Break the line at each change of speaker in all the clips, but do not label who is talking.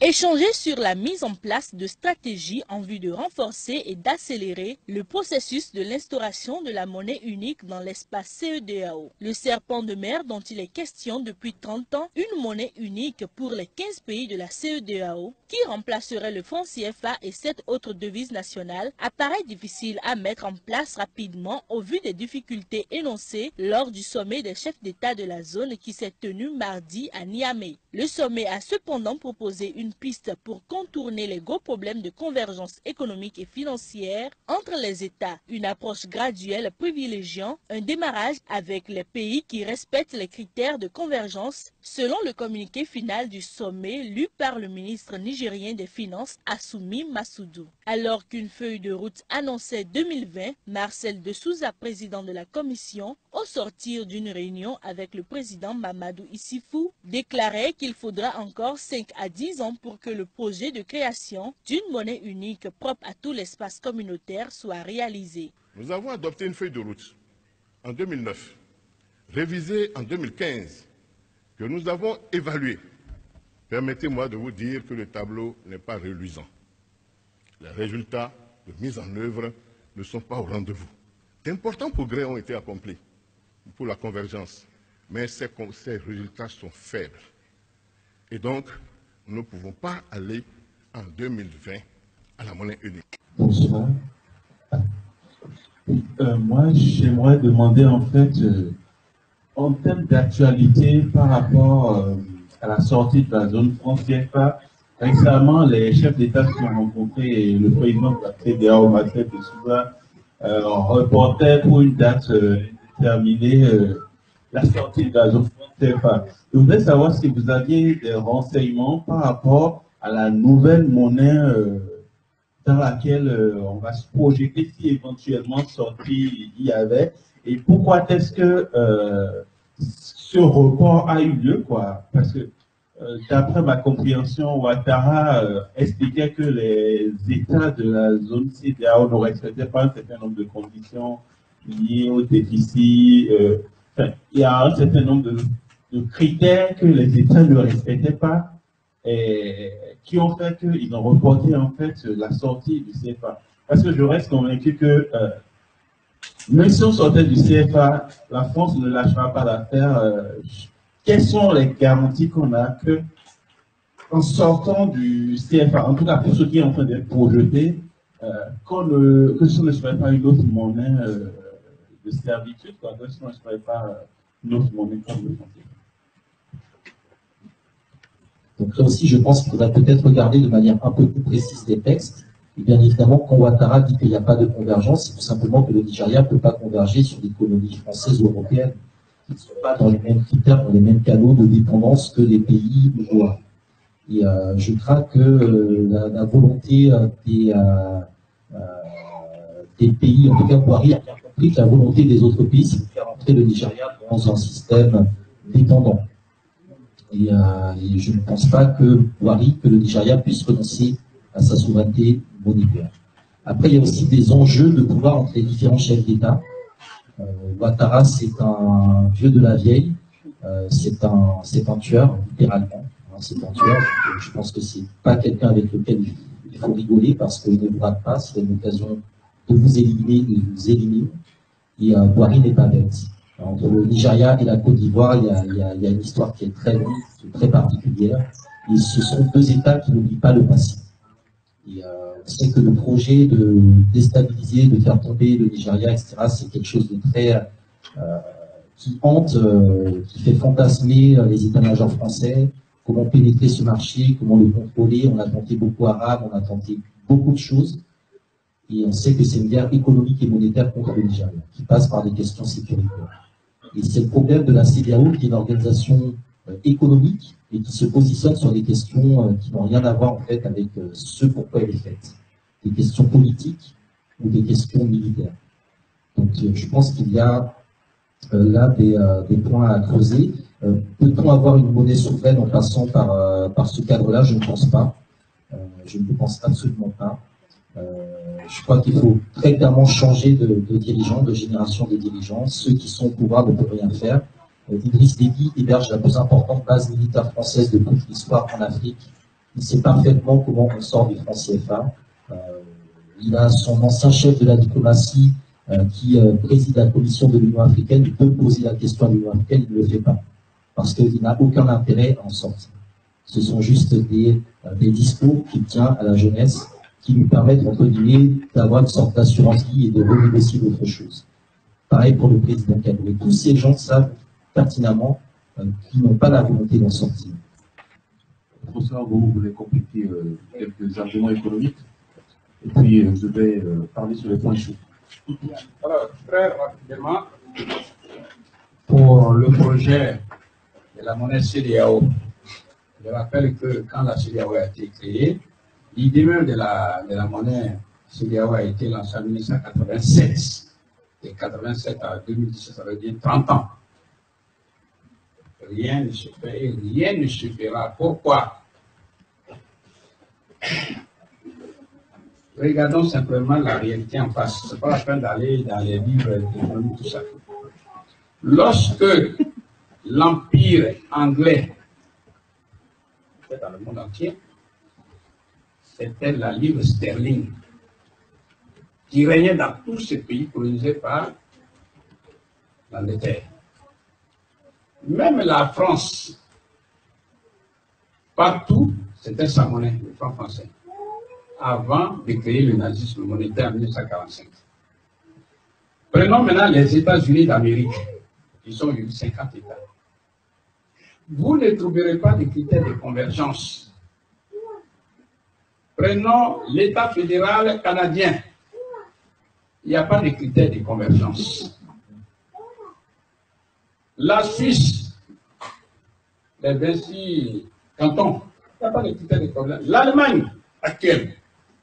Échanger sur la mise en place de stratégies en vue de renforcer et d'accélérer le processus de l'instauration de la monnaie unique dans l'espace CEDEAO. Le serpent de mer dont il est question depuis 30 ans, une monnaie unique pour les 15 pays de la CEDEAO, qui remplacerait le franc CFA et 7 autres devises nationales, apparaît difficile à mettre en place rapidement au vu des difficultés énoncées lors du sommet des chefs d'État de la zone qui s'est tenu mardi à Niamey. Le sommet a cependant proposé une piste pour contourner les gros problèmes de convergence économique et financière entre les États, une approche graduelle privilégiant un démarrage avec les pays qui respectent les critères de convergence, selon le communiqué final du sommet lu par le ministre nigérien des Finances Assoumi Massoudou. Alors qu'une feuille de route annonçait 2020, Marcel de Souza, président de la commission, au sortir d'une réunion avec le président Mamadou Issifou, déclarait qu'il faudra encore 5 à 10 ans pour que le projet de création d'une monnaie unique propre à tout l'espace communautaire soit réalisé.
Nous avons adopté une feuille de route en 2009, révisée en 2015, que nous avons évaluée. Permettez-moi de vous dire que le tableau n'est pas reluisant. Les résultats de mise en œuvre ne sont pas au rendez-vous. D'importants progrès ont été accomplis pour la convergence, mais ces résultats sont faibles. Et donc, nous ne pouvons pas aller en 2020 à la monnaie unique.
Bonsoir. Moi, j'aimerais demander en fait, en termes d'actualité par rapport à la sortie de la zone franc CFA, récemment, les chefs d'État qui ont rencontré le président de la CEDEAO, Marcel de Souza, reportaient pour une date déterminée la sortie de la zone franc CFA. Je voudrais savoir si vous aviez des renseignements par rapport à la nouvelle monnaie dans laquelle on va se projeter si éventuellement sortie il y avait, et pourquoi est-ce que ce report a eu lieu, quoi? Parce que d'après ma compréhension, Ouattara expliquait que les États de la zone CEDEAO ne respectaient pas un certain nombre de conditions liées au déficit. Enfin, il y a un certain nombre de critères que les États ne respectaient pas et qui ont fait qu'ils ont reporté en fait la sortie du CFA. Parce que je reste convaincu que même si on sortait du CFA, la France ne lâchera pas l'affaire. Quelles sont les garanties qu'on a que, en sortant du CFA, en tout cas pour ce qui est en train d'être projeté, que ce ne serait pas une autre monnaie de servitude, quoi, que ce ne serait pas une autre monnaie comme le franc CFA.
Donc là aussi, je pense qu'il faudrait peut-être regarder de manière un peu plus précise les textes. Et bien évidemment, quand Ouattara dit qu'il n'y a pas de convergence, c'est tout simplement que le Nigeria ne peut pas converger sur l'économie française ou européenne. Ils ne sont pas dans les mêmes critères, dans les mêmes canaux de dépendance que les pays voisins. Et je crains que la volonté des pays, en tout cas Boari a bien compris que la volonté des autres pays, c'est de faire entrer le Nigeria dans un système dépendant. Et je ne pense pas que le Nigeria puisse renoncer à sa souveraineté monétaire. Après, il y a aussi des enjeux de pouvoir entre les différents chefs d'État. Ouattara, c'est un vieux de la vieille, c'est un tueur, littéralement. C'est un tueur. Donc, je pense que c'est pas quelqu'un avec lequel il faut rigoler parce qu'il ne vous rate pas, c'est une occasion de vous éliminer, il vous élimine. Et Boari n'est pas bête. Entre le Nigeria et la Côte d'Ivoire, il y a une histoire qui est très longue, très particulière. Et ce sont deux États qui n'oublient pas le passé. Et on sait que le projet de déstabiliser, de faire tomber le Nigeria, etc., c'est quelque chose de très qui hante, qui fait fantasmer les états-majors français. Comment pénétrer ce marché, comment le contrôler. On a tenté Boko Haram, on a tenté beaucoup de choses. Et on sait que c'est une guerre économique et monétaire contre le Nigeria, qui passe par des questions sécuritaires. Et c'est le problème de la CEDEAO, qui est une organisation économique et qui se positionne sur des questions qui n'ont rien à voir en fait avec ce pourquoi elle est faite. Des questions politiques ou des questions militaires. Donc je pense qu'il y a là des points à creuser. Peut-on avoir une monnaie souveraine en passant par ce cadre-là? Je ne pense pas. Je ne le pense absolument pas. Je crois qu'il faut très clairement changer de dirigeants, de génération de dirigeants. Ceux qui sont au pouvoir ne peuvent rien faire. Idriss Déby héberge la plus importante base militaire française de toute l'histoire en Afrique. Il sait parfaitement comment on sort du franc CFA. Il a son ancien chef de la diplomatie qui préside la commission de l'Union africaine. Il peut poser la question à l'Union africaine, il ne le fait pas. Parce qu'il n'a aucun intérêt à en sortir. Ce sont juste des discours qu'il tient à la jeunesse qui lui permettent, entre guillemets, d'avoir une sorte d'assurance vie et de renégocier d'autres choses. Pareil pour le président Kaboulé. Tous ces gens savent pertinemment qu'ils n'ont pas la volonté d'en sortir.
Professeur, vous voulez compléter quelques arguments économiques, et puis je vais parler sur les points chauds.
Alors, très rapidement, pour le projet de la monnaie CEDEAO, je rappelle que quand la CEDEAO a été créée, l'idée même de la monnaie CEDEAO a été lancée en 1987. De 87 à 2017, ça veut dire 30 ans. Rien ne se fait et rien ne se fera. Pourquoi? Regardons simplement la réalité en face. Ce n'est pas la peine d'aller dans les livres d'économie, tout ça. Lorsque l'empire anglais, dans le monde entier, c'était la livre sterling qui régnait dans tous ces pays colonisés par l'Angleterre. Même la France, partout, c'était sa monnaie, le franc français, avant de créer le nazisme monétaire en 1945. Prenons maintenant les États-Unis d'Amérique, qui sont 50 États. Vous ne trouverez pas de critères de convergence. Prenons l'État fédéral canadien. Il n'y a pas de critères de convergence. La Suisse, les 26 cantons, il n'y a pas de critères de convergence. L'Allemagne actuelle,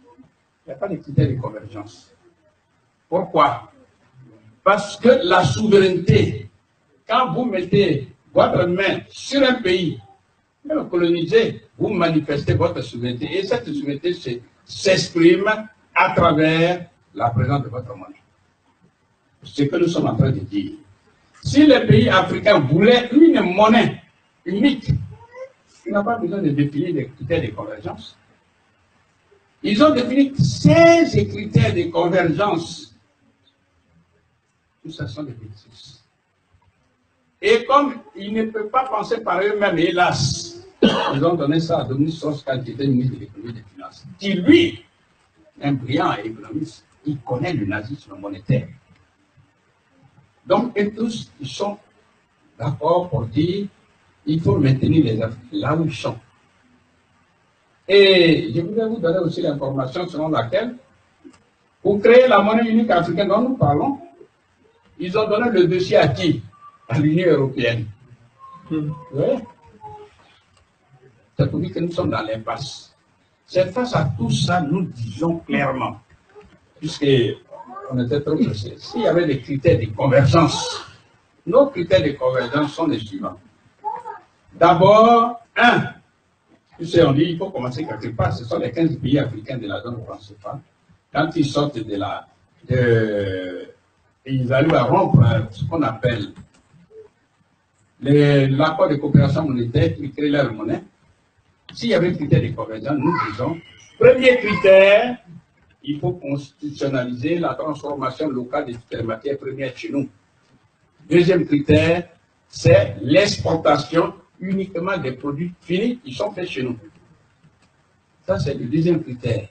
il n'y a pas de critères de convergence. Pourquoi? Parce que la souveraineté, quand vous mettez votre main sur un pays, même colonisé, vous manifestez votre souveraineté. Et cette souveraineté s'exprime à travers la présence de votre monnaie. Ce que nous sommes en train de dire. Si les pays africains voulaient une monnaie unique, ils n'ont pas besoin de définir des critères de convergence. Ils ont défini 16 critères de convergence. Tout ça sont des bêtises. Et comme ils ne peuvent pas penser par eux-mêmes, hélas, ils ont donné ça à Dominique Strauss-Kahn, qui était ministre de l'économie et des finances, qui lui, un brillant économiste, il connaît le nazisme monétaire. Donc, et tous, ils sont d'accord pour dire qu'il faut maintenir les Africains là où ils sont. Et je voudrais vous donner aussi l'information selon laquelle, pour créer la monnaie unique africaine dont nous parlons, ils ont donné le dossier à qui? À l'Union européenne. Oui. C'est pour dire que nous sommes dans l'impasse. C'est face à tout ça, nous disons clairement, puisqu'on était trop pressés, s'il y avait des critères de convergence, nos critères de convergence sont les suivants. D'abord, tu sais, on dit qu'il faut commencer quelque part. Ce sont les 15 pays africains de la zone francophone. Quand ils sortent ils arrivent à rompre ce qu'on appelle l'accord de coopération monétaire qui crée leur monnaie. S'il y avait un critère de convergence, nous disons, premier critère, il faut constitutionnaliser la transformation locale de toutes les matières premières chez nous. Deuxième critère, c'est l'exportation uniquement des produits finis qui sont faits chez nous. Ça, c'est le deuxième critère.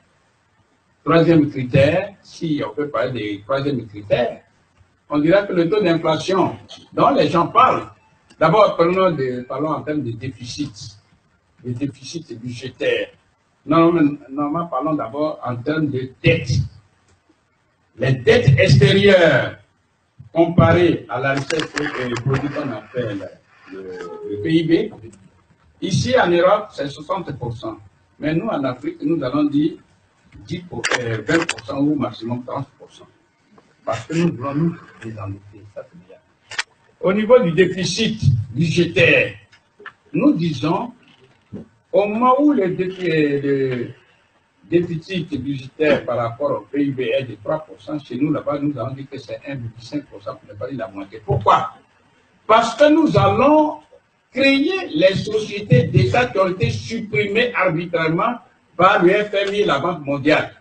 Troisième critère, si on peut parler des troisième critères, on dirait que le taux d'inflation dont les gens parlent, d'abord, parlons en termes de déficit, de déficit budgétaire. Normalement, parlons d'abord en termes de dettes. Les dettes extérieures comparées à la richesse et le produit qu'on appelle le PIB, ici en Europe, c'est 60%. Mais nous, en Afrique, nous allons dire 20% ou maximum 30%. Parce que nous voulons nous désendetter. Au niveau du déficit budgétaire, nous disons, au moment où le déficit budgétaire par rapport au PIB est de 3%, chez nous, là-bas, nous allons dire que c'est 1,5% pour ne pas dire la moitié. Pourquoi? Parce que nous allons créer les sociétés d'État qui ont été supprimées arbitrairement par le FMI et la Banque mondiale.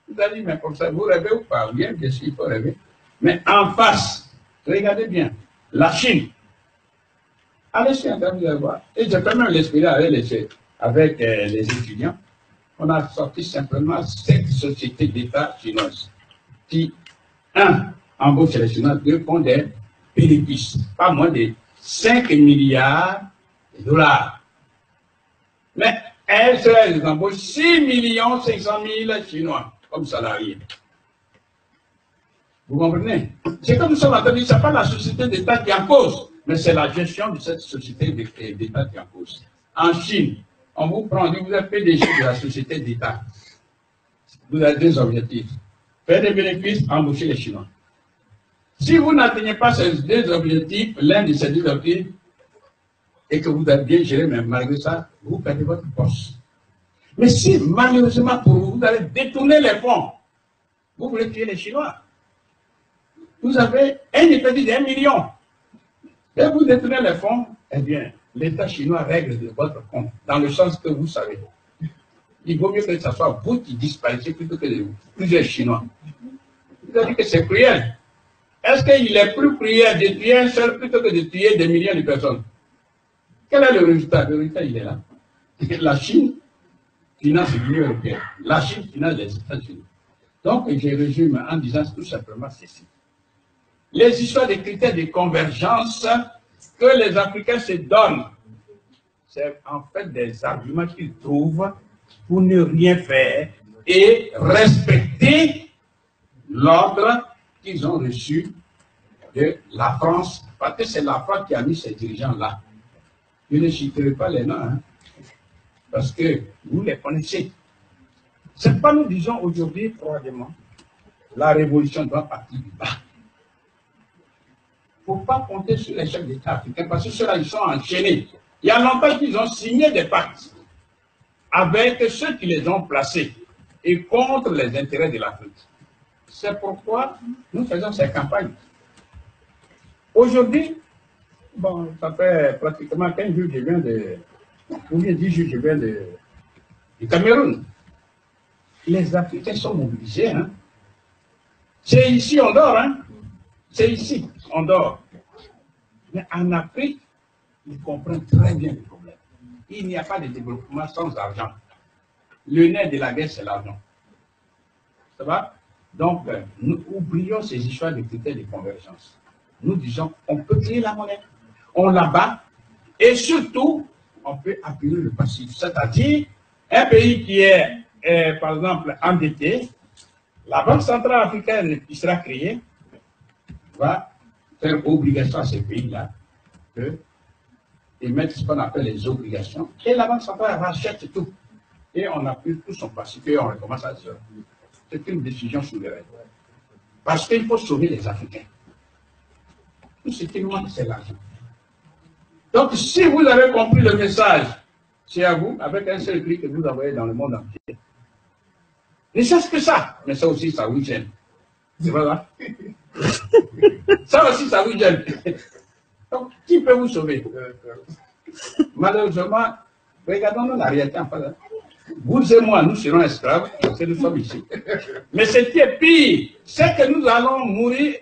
Vous allez dire, mais comme ça, vous rêvez ou pas? Bien sûr, il faut rêver. Mais en face, regardez bien, la Chine. Allez sur Internet, vous allez voir. Et j'ai fait même l'expérience avec les étudiants. On a sorti simplement 7 sociétés d'État chinoises qui, 1, embauchent les Chinois, 2, font des bénéfices, pas moins de 5 milliards de dollars. Mais elles embauchent 6 500 000 Chinois comme salariés. Vous comprenez? C'est comme nous sommes en train de dire, ce n'est pas la société d'État qui en cause, mais c'est la gestion de cette société d'État qui en cause. En Chine, on vous prend, on dit, vous êtes PDG de la société d'État. Vous avez 2 objectifs. Faire des bénéfices, embaucher les Chinois. Si vous n'atteignez pas ces 2 objectifs, l'un de ces 2 objectifs, et que vous avez bien géré, mais malgré ça, vous perdez votre poste. Mais si, malheureusement pour vous, vous allez détourner les fonds, vous voulez tuer les Chinois. Vous avez un effectif d'1 million. Et vous détournez les fonds, eh bien, l'État chinois règle de votre compte, dans le sens que vous savez. Il vaut mieux que ce soit vous qui disparaissez plutôt que plusieurs Chinois. Vous avez dit que c'est cruel. Est-ce qu'il est plus cruel de tuer un seul plutôt que de tuer des millions de personnes? Quel est le résultat? Le résultat, il est là. La Chine finance l'Union européenne. La Chine finance les États-Unis. Donc, je résume en disant tout simplement ceci. Les histoires des critères de convergence que les Africains se donnent, c'est en fait des arguments qu'ils trouvent pour ne rien faire et respecter l'ordre qu'ils ont reçu de la France, parce que c'est la France qui a mis ces dirigeants-là. Je ne citerai pas les noms, hein, parce que vous les connaissez. C'est pas nous disons aujourd'hui, probablement, la révolution doit partir du bas. Il ne faut pas compter sur les chefs d'État africains, parce que ceux-là, ils sont enchaînés. Il y a longtemps qu'ils ont signé des pactes avec ceux qui les ont placés et contre les intérêts de l'Afrique. C'est pourquoi nous faisons ces campagnes. Aujourd'hui, bon, ça fait pratiquement 15 jours que je viens ou bien 10 jours que je viens du Cameroun. Les Africains sont mobilisés. Hein. C'est ici, on dort. Hein. C'est ici, on dort. Mais en Afrique, ils comprennent très bien le problème. Il n'y a pas de développement sans argent. Le nerf de la guerre, c'est l'argent. Ça va? Donc, nous oublions ces histoires de critères de convergence. Nous disons, on peut créer la monnaie, on la bat, et surtout, on peut appuyer le passif. C'est-à-dire, un pays qui est, par exemple, endetté, la Banque centrale africaine qui sera créée va faire obligation à ces pays-là d'émettre ce qu'on appelle les obligations, et la Banque centrale rachète tout. Et on appuie tout son passif et on recommence à zéro. C'est une décision souveraine. Parce qu'il faut sauver les Africains. Tout ce qui nous manque, c'est l'argent. Donc, si vous avez compris le message, c'est à vous, avec un seul clic que vous envoyez dans le monde entier. Ne serait-ce que ça, mais ça aussi, ça vous gêne. C'est pas ça? Ça aussi, ça vous gêne. Donc, qui peut vous sauver? Malheureusement, regardons la réalité en face. Vous et moi, nous serons esclaves, parce que nous sommes ici. Mais ce qui est pire, c'est que nous allons mourir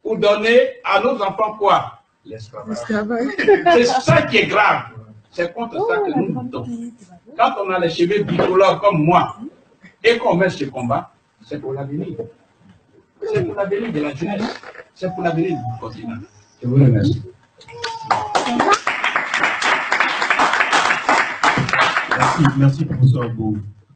ou donner à nos enfants quoi? L'esclavage. C'est ça qui est grave. C'est contre ça que nous luttons. Quand on a les cheveux bicolores comme moi et qu'on met ce combat, c'est pour l'avenir. C'est pour l'avenir de la jeunesse. C'est pour l'avenir du continent. Je vous remercie.
Merci, professeur Abou.